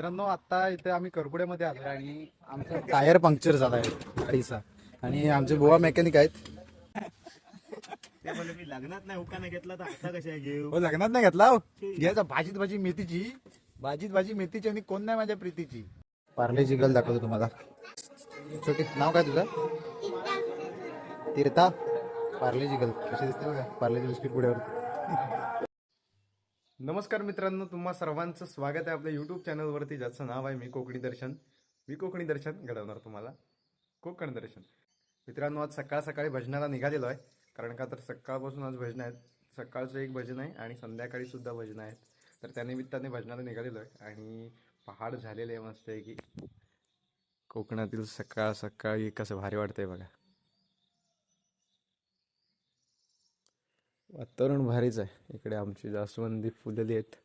मित्रांनो आता इथे आम्ही करपुड्यामध्ये आलो आणि आमचा टायर पंक्चर झाला आहे गाडीचा आणि आमचे बुवा मेकॅनिक आहेत. ते बोले मी लग्नात नाही हुक्का नाही घेतला तर आता कशा घेऊ. हो लग्नात नाही घेतला हो. घ्यायचा भाजीत भाजी मेथीची, भाजीत भाजी मेथीची आणि कोण नाही माझ्या प्रीतीची. पार्ले जिगल दाखवतो तुम्हाला. छोटी नाव काय तुझं? तीर्था. पार्ले जिगल कशी दिसते बघा, पार्ले बिस्किट पुढ्यावर. नमस्कार मित्रांनो, तुम्हा सर्वांचं स्वागत आहे आपल्या यूट्यूब चॅनलवरती, ज्याचं नाव आहे मी कोकणी दर्शन. मी कोकणी दर्शन घडवणार तुम्हाला कोकण दर्शन. मित्रांनो, आज सकाळ सकाळी भजनाला निघालेलो आहे, कारण का तर सकाळपासून आज भजन आहेत. सकाळचं एक भजन आहे आणि संध्याकाळी सुद्धा भजन आहेत, तर त्यानिमित्ताने भजनाला निघालेलो आहे. आणि पहाड झालेले आहे मस्त आहे की कोकणातील सकाळ सकाळी कसं भारी वाटतंय बघा. वातावरण भारीच आहे. इकडे आमची जास्वंदी फुललेली आहेत.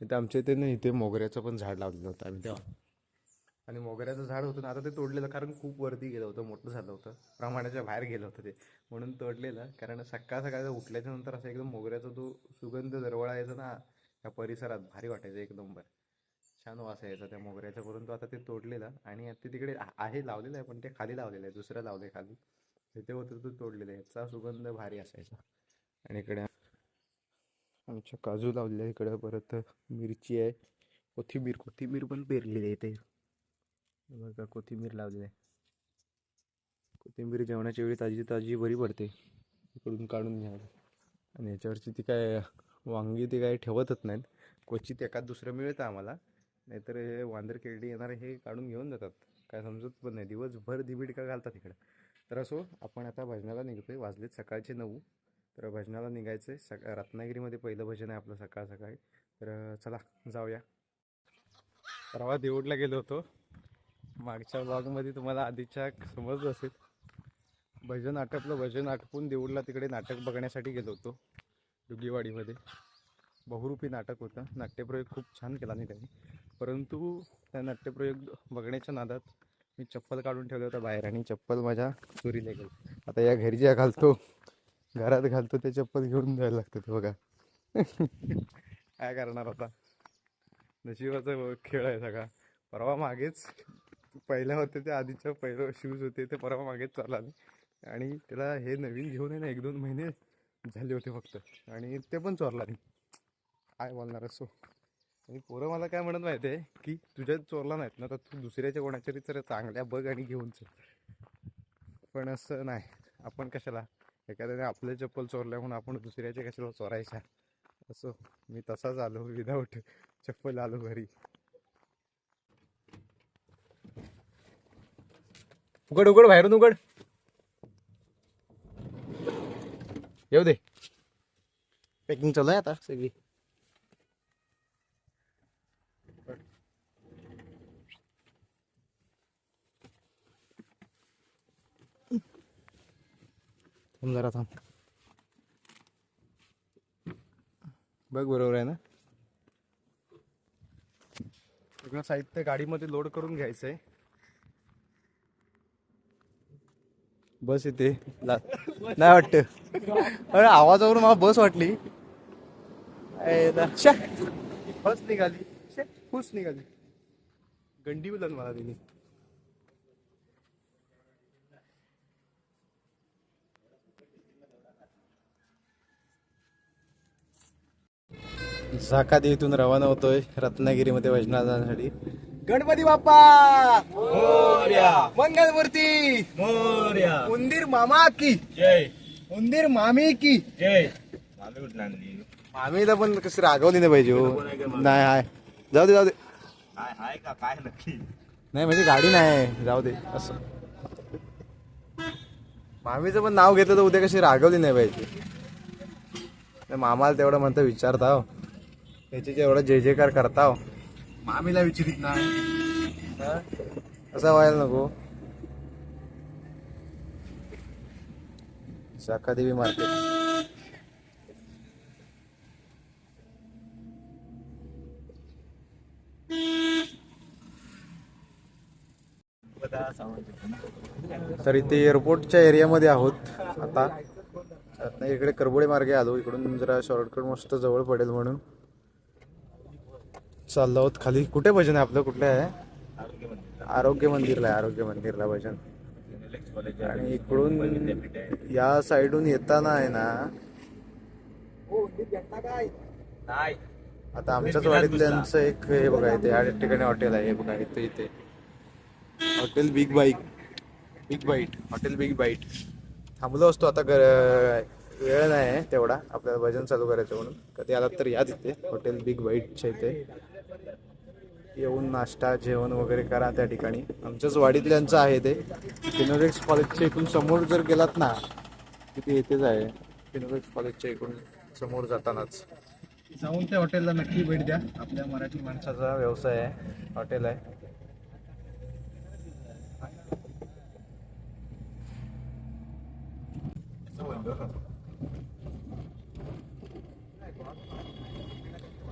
इथे आमच्या इथे ना, इथे मोगऱ्याचं पण झाड लावलेलं होतं आम्ही तेव्हा. आणि मोगऱ्याचं झाड होतं ना, आता ते तोडलेलं, कारण खूप वरती गेलं होतं, मोठं झालं होतं, प्रमाणाच्या बाहेर गेलं होतं ते, म्हणून तोडलेलं. कारण सकाळ सकाळचं उठल्याच्या नंतर असं एकदम मोगऱ्याचा तो सुगंध दरवळायचा ना त्या परिसरात, भारी वाटायचं एक नंबर. छान वास यायचा त्या मोगऱ्याचा. परंतु आता ते तोडलेलं आणि ते तिकडे आहे लावलेलं आहे, पण ते खाली लावलेलं आहे, दुसरं लावलंय खाली. तिथे होतं तो तोडलेलं आहे, याचा सुगंध भारी असायचा. आणि इकडे आमच्या काजू लावलेले आहे. इकडे परत मिरची आहे, कोथिंबीर पण पेरलेली आहे इथे बघा. कोथिंबीर लावलेली आहे. कोथिंबीर जेवणाच्या वेळी ताजी ताजी बरी पडते, इकडून काढून घ्यायला. आणि याच्यावरची ती काय वांगी ती काय ठेवतच नाहीत, क्वचित एखाद दुसरं मिळतं आम्हाला, नाहीतर हे वांदर केळडी येणारे हे काढून घेऊन जातात. काय समजत पण नाही, दिवसभर दिबीड का घालतात इकडं. तर असो, आपण आता भजनाला निघतोय. वाजलेत सकाळचे 9. तर भजनाला निघायचं आहे. रत्नागिरीमध्ये पहिलं भजन आहे आपलं सकाळ सकाळी. तर चला जाऊया. परवा देऊळला गेलो होतो. मागच्या ब्लॉगमध्ये तुम्हाला आधीच्या समजलं असेल. भजन आटपलं, भजन आटपून देऊळला तिकडे नाटक बघण्यासाठी गेलो होतो डुगीवाडीमध्ये. बहुरूपी नाटक होतं. नाट्यप्रयोग खूप छान केला नाही त्यांनी, परंतु त्या नाट्यप्रयोग बघण्याच्या नादात मी चप्पल काढून ठेवलं होतं बाहेर, आणि चप्पल माझ्या चोरीला गेली. आता या घरी ज्या घालतो, घरात घालतो ते चप्पल घेऊन जायला लागतं ते बघा. काय करणार आता, नशिबाचा खेळ आहे सगळा. परवा मागेच पहिल्या होते ते, आधीच्या पहिलं शूज होते ते परवा मागेच चालला, आणि त्याला हे नवीन घेऊन आहे ना 1-2 महिने झाले होते फक्त, आणि ते पण चोरला नाही. काय बोलणार असो. आणि पोरं मला काय म्हणत माहिती आहे की तुझ्या चोरला नाहीत ना, तर तू दुसऱ्याच्या कोणाच्या तर चांगल्या बघ आणि घेऊन चल. पण असं नाही, आपण कशाला, एखाद्याने आपले चप्पल चोरल्या म्हणून आपण दुसऱ्याचे कशाला चोरायच्या. असो, मी तसाच आलो, विदाऊट चप्पल आलो घरी. उघड उघड, बाहेरून उघड, येऊ दे. पॅकिंग चालू आहे आता सगळी. थांब जरा, थांब. बघ बरोबर आहे ना. सगळं साहित्य गाडीमध्ये लोड करून घ्यायचंय. बस इथे नाही वाटत. अरे आवाजावरून मला बस वाटली. बस निघाली, खुश निघाली. गंडी उलन मला तिने. झाकादी इथून रवाना होतोय रत्नागिरीमध्ये भजनाला जाण्यासाठी. गणपती बाप्पा मोरया, मंगलमूर्ती मोरया, उंदीर मामा की जय, उंदीर मामी की जय. मामी कुठला आणली? मामीला पण कशी रागवली नाही पाहिजे हो. नाही आहे, जाऊ दे जाऊ दे. काय आहे का काय नक्की? नाही म्हणजे गाडी नाही, जाऊ दे असं. मामीचं पण नाव घेतलं तर उद्या कशी रागवली नाही पाहिजे. मामाला तेवढं म्हणतं विचारता हो, त्याचे एवढा जय जयकार करता हो, मामीला विचारित नाही. असं व्हायला नको. शाखादेवी मार्केट. तर इथे एअरपोर्टच्या एरियामध्ये आहोत आता. इकडे करबोडे मार्गे आलो, इकडून जरा शॉर्टकट मस्त जवळ पडेल म्हणून. चाललो आहोत खाली. कुठे भजन आहे आपलं, कुठलं आहे? आरोग्य मंदिर आरोग्य मंदिरला आहे, आरोग्य मंदिरला भजन. कॉलेज आणि इकडून या साईडून येताना आहे ना, नाही आता आमच्याच वाडीतल्यांचं एक हे बघा इथे या ठिकाणी हॉटेल आहे. हे बघा इथे इथे hotel big bite hotel big bite. थांबलो असतो आता, वेळ नाही आहे तेवढा आपल्याला भजन चालू करायचं म्हणून. कधी आलात तर या तिथे हॉटेल बिग बाईटच्या इथे येऊन नाश्ता जेवण वगैरे करा त्या ठिकाणी. आमच्याच वाडीतल्यांचं आहे ते. फिनोलेक्स कॉलेजच्या इकडून समोर जर गेलात ना, तिथे येतेच आहे. फिनोलेक्स कॉलेजच्या इकडून समोर जातानाच जाऊन त्या हॉटेलला नक्की भेट द्या. आपल्या मराठी माणसाचा व्यवसाय आहे, हॉटेल आहे.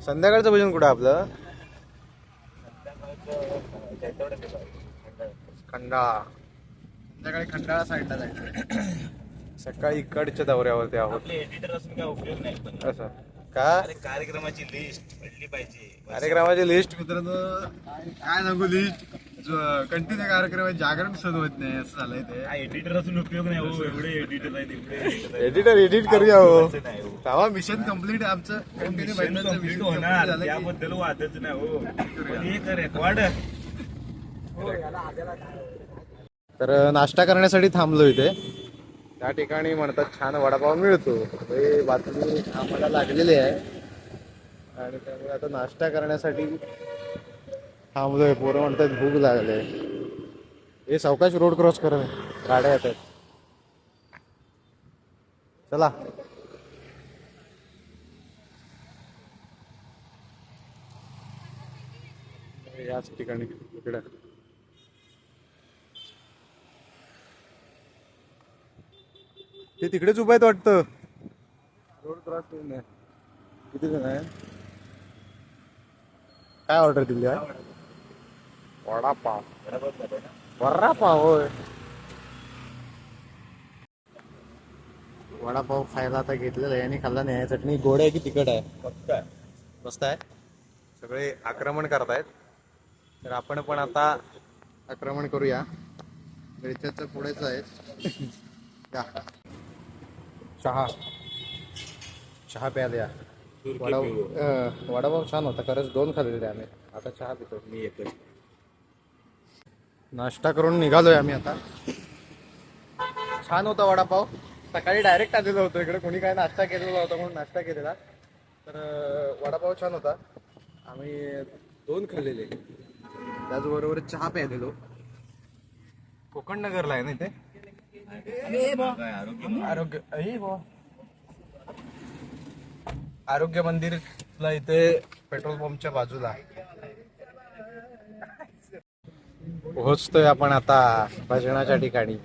संध्याकाळचं भजन कुठं आपलं? खंडाळा. संध्याकाळी खंडाळा साईडला जायचं. सकाळी इकडच्या दौऱ्यावरती आहोत. आपले एडिटर असून काय उपयोग नाही, पण असं का? अरे कार्यक्रमाची लिस्ट पडली पाहिजे. कार्यक्रमाची लिस्ट मित्रांनो काय सांगू, लिस्ट कंटिन्यू कार्यक्रम आहे, जागरण सण होत नाही असं झालंय ते. एडिटर असून उपयोग नाही हो. एवढे एडिटर आहेत, एवढे editor आहेत. एडिटर एडिट करूया हो. असं नाही हो. तेव्हा मिशन कम्प्लीट आहे आमचं. कंटिन्यू Mission complete होणार त्याबद्दल वादच नाही हो. पण एक रेकॉर्ड तर नाश्ता करण्यासाठी थांबलो इथे. त्या ठिकाणी म्हणतात छान वडापाव मिळतो. हे बातमी आम्हाला लागलेली आहे आणि त्यामुळे आता नाश्ता करण्यासाठी थांबलोय. पोरं म्हणतात भूक लागले. हे सावकाश रोड क्रॉस कर, गाड्या येतात. चला याच ठिकाणी इकडे ते तिकडेच उभं आहेत वाटतं. रोड क्रॉस करून आहे. किती जण आहे? काय ऑर्डर दिली आहे? वडापाव. वडापाव होय. वडापाव खायला आता घेतलेला आहे आणि खाल्ला नाही. चटणी गोड आहे की तिखट आहे? मस्त आहे. सगळे आक्रमण करतायत, तर आपण पण आता आक्रमण करूया. मिरच्याचं पुढेच आहे. चहा चहा प्यायला या. वडापाव छान होता खरंच. 2 खाल्लेले आम्ही. आता चहा पितो. मी एकच. नाश्ता करून निघालोय आम्ही आता. छान होता वडापाव. सकाळी डायरेक्ट आलेलं होतं इकडे, कोणी काय नाश्ता केलेला होता म्हणून नाश्ता केलेला. तर वडापाव छान होता. आम्ही 2 खाल्लेले. त्याचबरोबर चहा प्यायलेलो. कोकण नगरला आहे ना इथे. आरोग्य मंदिरला इथे पेट्रोल पंपच्या बाजूला पोहोचतोय आपण आता भजनाच्या ठिकाणी.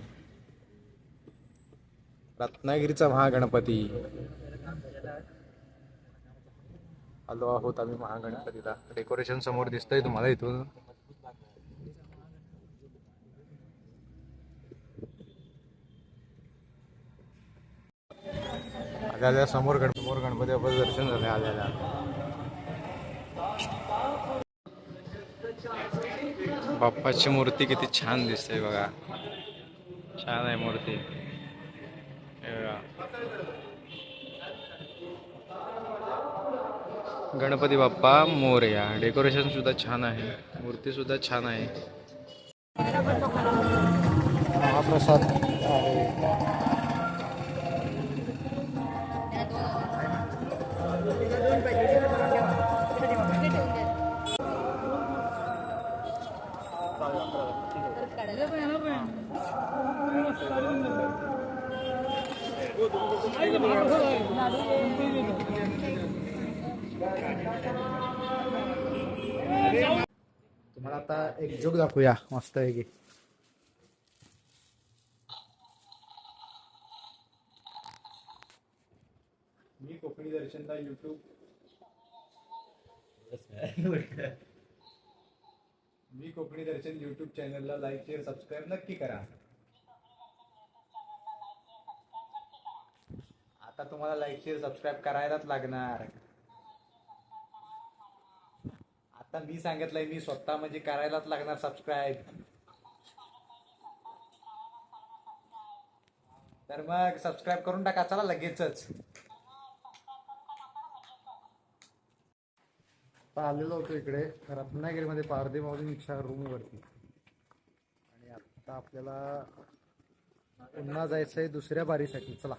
रत्नागिरीचा महागणपती. आलो आहोत आम्ही महागणपतीला. डेकोरेशन समोर दिसतंय तुम्हाला इथून. आल्या समोर गणपती बाप्पाचं दर्शन झालं. आल्याला बाप्पाची मूर्ती किती छान दिसते बघा. छान आहे मूर्ती. गणपती बाप्पा मोरया. डेकोरेशन सुद्धा छान आहे, मूर्ती सुद्धा छान आहे. महाप्रसाद आहे. तुम्हाला आता एक जोक दाखवूया मस्त आहे की. मी कोकणी दर्शनला मी कोकणी दर्शन YouTube चॅनलला लाईक शेअर सबस्क्राईब नक्की करा. आता तुम्हाला लाईक शेअर सबस्क्राईब करायलाच लागणार. आता मी सांगितलंय, मी स्वतः म्हणजे करायलाच लागणार सबस्क्राईब. तर मग सबस्क्राईब करून टाका चला लगेचच. आता आलेलो होतो इकडे रत्नागिरीमध्ये पारधी माऊलींच्या रूम वरती, आणि आता आपल्याला पुन्हा जायचंय दुसऱ्या बारीसाठी. चला.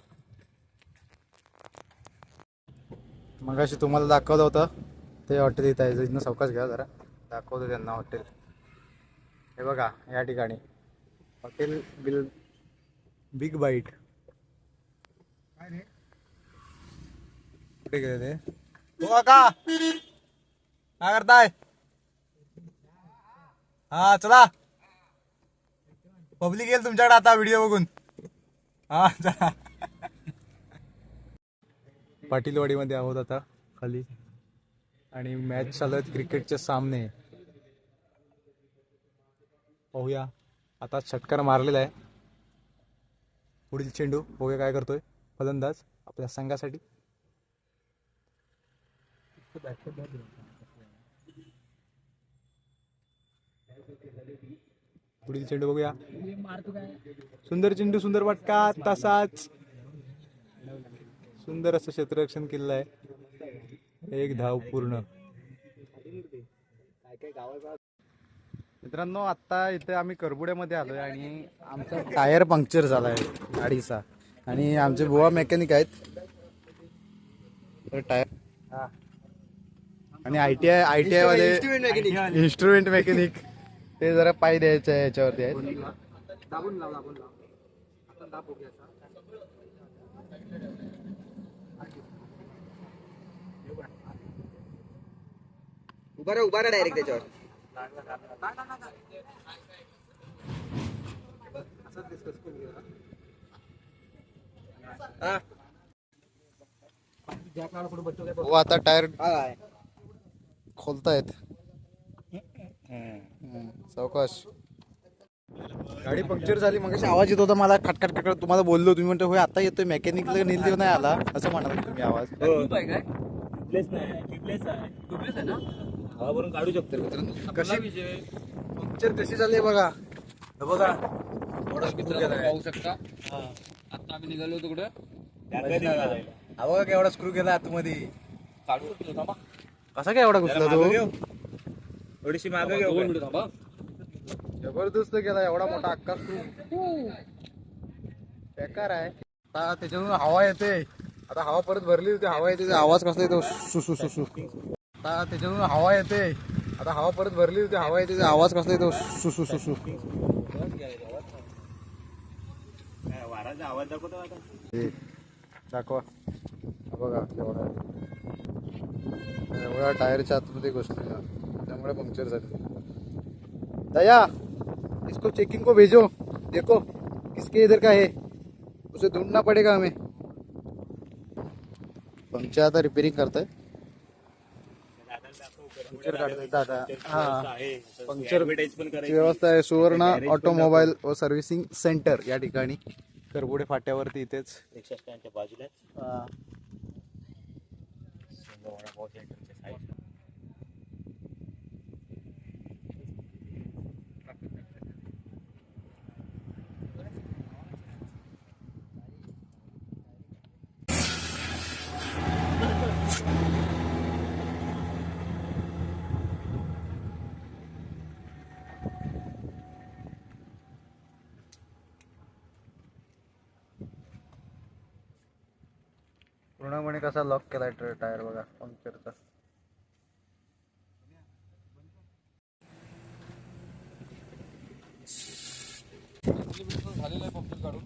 मगाशी तुम्हाला दाखवलं होतं ते हॉटेल इथं आहे, इथनं सावकाश घ्या जरा, दाखवतो त्यांना हॉटेल. हे बघा या ठिकाणी हॉटेल बिग बाईट. कुठे गेले ते? हो का काय करताय? हा चला, पब्लिक येईल तुमच्याकडे आता व्हिडिओ बघून. हा चला. पाटीलवाडीमध्ये आहोत आता खाली, आणि मॅच चालू आहेत क्रिकेटचे सामने. पाहूया, आता षटकार मारलेला आहे. पुढील चेंडू बघूया काय करतोय फलंदाज आपल्या संघासाठी. पुढील चेंडू बघूया. सुंदर चेंडू, सुंदर फटका, तसाच सुंदर असं क्षेत्ररक्षण केलेलं आहे. एक धाव पूर्ण. मित्रांनो आता इथे आम्ही करबुड्यामध्ये आलोय आणि आमचा टायर पंक्चर झालाय गाडीचा, आणि आमचे बुवा मेकॅनिक आहेत. तर टायर आणि आयटीआय वाले इन्स्ट्रुमेंट मेकॅनिक ते जरा पाय द्यायचं आहे याच्यावरती आहेत. उभा राहा डायरेक्ट त्याच्यावर. हो आता टायर खोलतायत. सावकाश. गाडी पंक्चर झाली, मग आवाज येत होता मला खटखट खटखट. तुम्हाला बोललो, तुम्ही म्हणतो होय आता येतोय, मेकॅनिकला नील नाही आला असं म्हणाल तुम्ही. आवाज हवाभरून काढू शकतो. कशी पंक्चर कशी झाली बघा. बघा पाहू शकता. आता आम्ही निघालो तिकडं. बघा केवढा स्क्रू गेला आतमध्ये. काढू शकतो थांबा. कसा काय एवढा घुसला तो? थोडीशी मागे घेऊ. थांबा. जबरदस्त गेला एवढा मोठा अक्का स्क्रू. बेकार आहे. आता त्याच्यातून हवा येते. आता हवा परत भरली होती, हवा येते, आवाज कसला येतो सु सु सु सु. आता त्याच्यातून हवा येते. आता हवा परत भरली होती, हवा येते, आवाज कसला येतो सु सु सु सु. वाराचा आवाज दाखवतो आता. दाखवा. बघा एवढा टायरच्या आतमध्ये घुसलेला, त्यामुळे पंक्चर झाली. दया, इसको चेकिंग को भेजो, देखो किसके इधर का है, उसे ढूंढना पड़ेगा हमें. पंक्चर आता रिपेरिंग करताय. पंक्चर काढताय दादा. हा पंक्चर व्यवस्था आहे. सुवर्णा ऑटोमोबाईल व सर्व्हिसिंग सेंटर या ठिकाणी करबुडे फाट्यावरती इथेच. रिक्षा स्टँडच्या बाजूला पूर्णपणे कसा लॉक केलाय टायर बघा पंक्चरचा. झालेलं आहे पंक्चर काढून.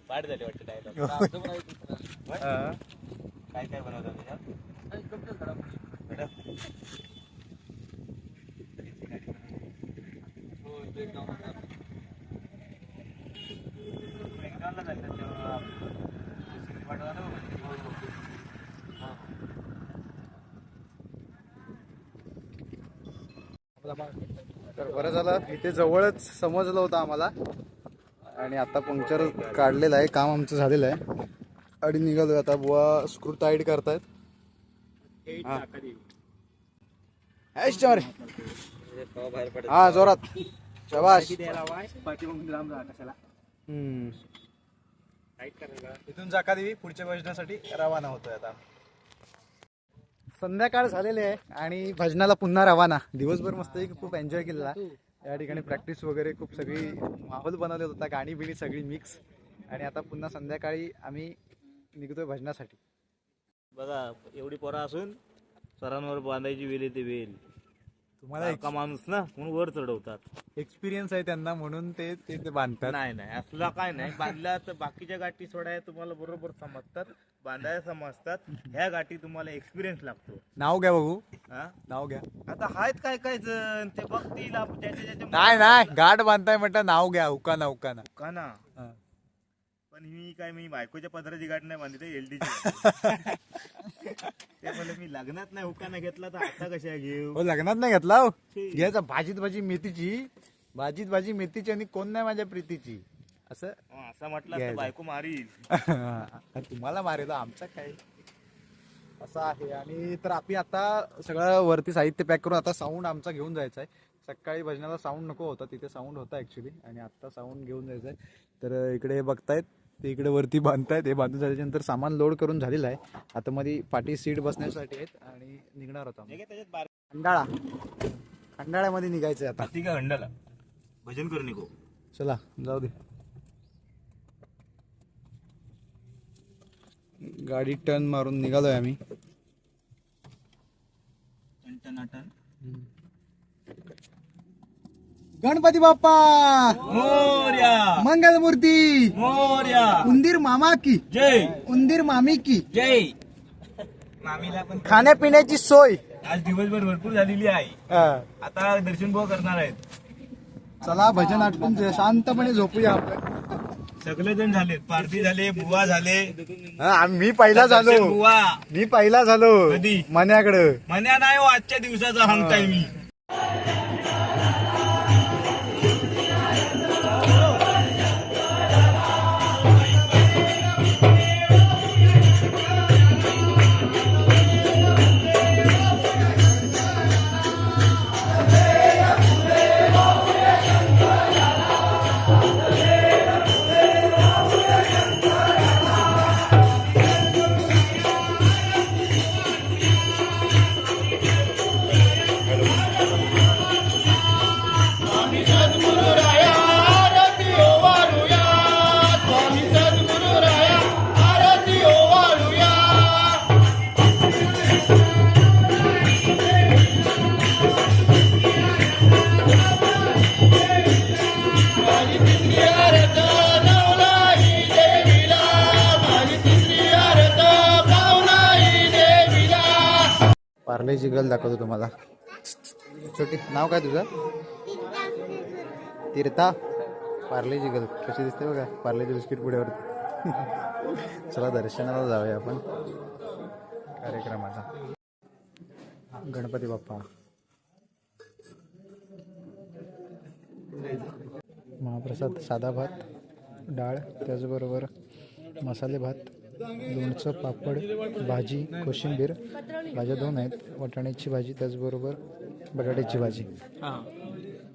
पाठ झाले वाटतं डायलॉग. काय काय बनवतात त्याच्यात? तर बरं झालं इथे जवळच समजलं होतं आम्हाला, आणि आता पंक्चर काढलेलं आहे, काम आमचं झालेलं आहे. आणि निघालोय आता. बुवा स्क्रू टाईट करतायत. हा जोरात शाबाश. इथून जाकादेवी पुढच्या भजनासाठी रवाना होतोय आता. संध्याकाळ झालेली आहे आणि भजनाला पुन्हा रवाना. दिवसभर मस्त खूप एन्जॉय केलेला. या ठिकाणी प्रॅक्टिस वगैरे खूप सगळी माहोल बनवलेला होता, गाणी बिणी सगळी मिक्स. आणि आता पुन्हा संध्याकाळी आम्ही निघतोय भजनासाठी. बघा एवढी पोरं असून सरांवर बांधायची वेल येते वेल. तुम्हाला का माणूस ना म्हणून वर चढवतात. एक्सपिरियन्स आहे त्यांना म्हणून ते बांधतात. नाही नाही असला काय नाही. बांधला तर बाकीच्या गाठी सोडाय तुम्हाला बरोबर समजतात, बांधायला समजतात. ह्या गाठी तुम्हाला एक्सपिरियन्स लागतो. नाव घ्या बघू, हा नाव घ्या. आता आहेत काय काय जण ते बघतील ज्याच्या नाही गाठ बांधताय म्हटलं नाव घ्या. उकाना उकाना का ना. हा. पण मी बायकोच्या पदराची गाठ नाही बांधली, एलडी ते मला मी लग्नात नाही हुकाना घेतला तर आता कशा घेऊ. हो लग्नात नाही घेतला हो. घ्यायचा भाजीत भाजी मेथीची, भाजीत भाजी मेथीची आणि कोण नाही माझ्या प्रीतीची असं. असं म्हटलं तर बायको मारील. तुम्हाला मारेल आमचा काय असं आहे. आणि तर आम्ही आता सगळं वरती साहित्य पॅक करून आता साऊंड आमचा घेऊन जायचा आहे. सकाळी भजनाला साऊंड नको होता, तिथे साऊंड होता ऍक्च्युली, आणि आता साऊंड घेऊन जायचं आहे. तर इकडे बघतायत ते इकडे वरती बांधतायत. हे बांधून झाल्यानंतर सामान लोड करून झालेलं आहे. आता मध्ये पाठी सीट बसण्यासाठी आहेत आणि निघणार होता खंडाळा. खंडाळ्यामध्ये निघायचंय आता. ठीक आहे हंडाला भजन करू नको. चला जाऊ दे. गाडी टर्न मारून निघालोय आम्ही. गणपती बाप्पा मोरया, मंगलमूर्ती मोरया, उंदीर मामा की जय, उंदीर मामी की जय. मामीला पण खाण्यापिण्याची सोय. आज दिवसभर भरपूर झालेली आहे. आता दर्शन बुवा करणार आहेत. चला भजन आटपून शांतपणे झोपूया आपण. सगळेजण झालेत. पारधी झाले, बुवा झाले. मी पहिला झालो. दर्शन बुवा मी पहिला झालो कधी? मन्याकडं. मन्या नाही हो, आजच्या दिवसाचा सांगताय मी. पार्लेची गल दाखवतो तुम्हाला. छोटी नाव काय तुझं? तीर्था. पार्लेची गल कशी दिसते बघा, पार्लेची बिस्किट पुढ्यावर. चला दर्शनाला जाऊया आपण कार्यक्रमाचा. गणपती बाप्पा. महाप्रसाद साधा भात, डाळ, त्याचबरोबर मसाले भात, लोणचं, पापड, भाजी, कोशिंबीर. भाज्या 2 आहेत, वाटाण्याची भाजी त्याचबरोबर बटाट्याची भाजी.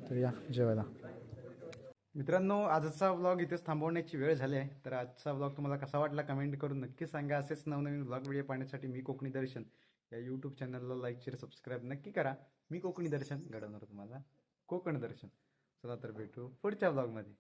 तर या जेवायला. मित्रांनो आजचा व्लॉग इथेच थांबवण्याची वेळ झाली आहे. तर आजचा व्लॉग तुम्हाला कसा वाटला कमेंट करून नक्की सांगा. असेच नवनवीन व्लॉग व्हिडिओ पाहण्यासाठी मी कोकणी दर्शन या यूट्यूब चॅनलला लाईक शेअर सबस्क्राईब नक्की करा. मी कोकणी दर्शन घडवणार तुम्हाला कोकण दर्शन. चला तर भेटू पुढच्या व्लॉगमध्ये.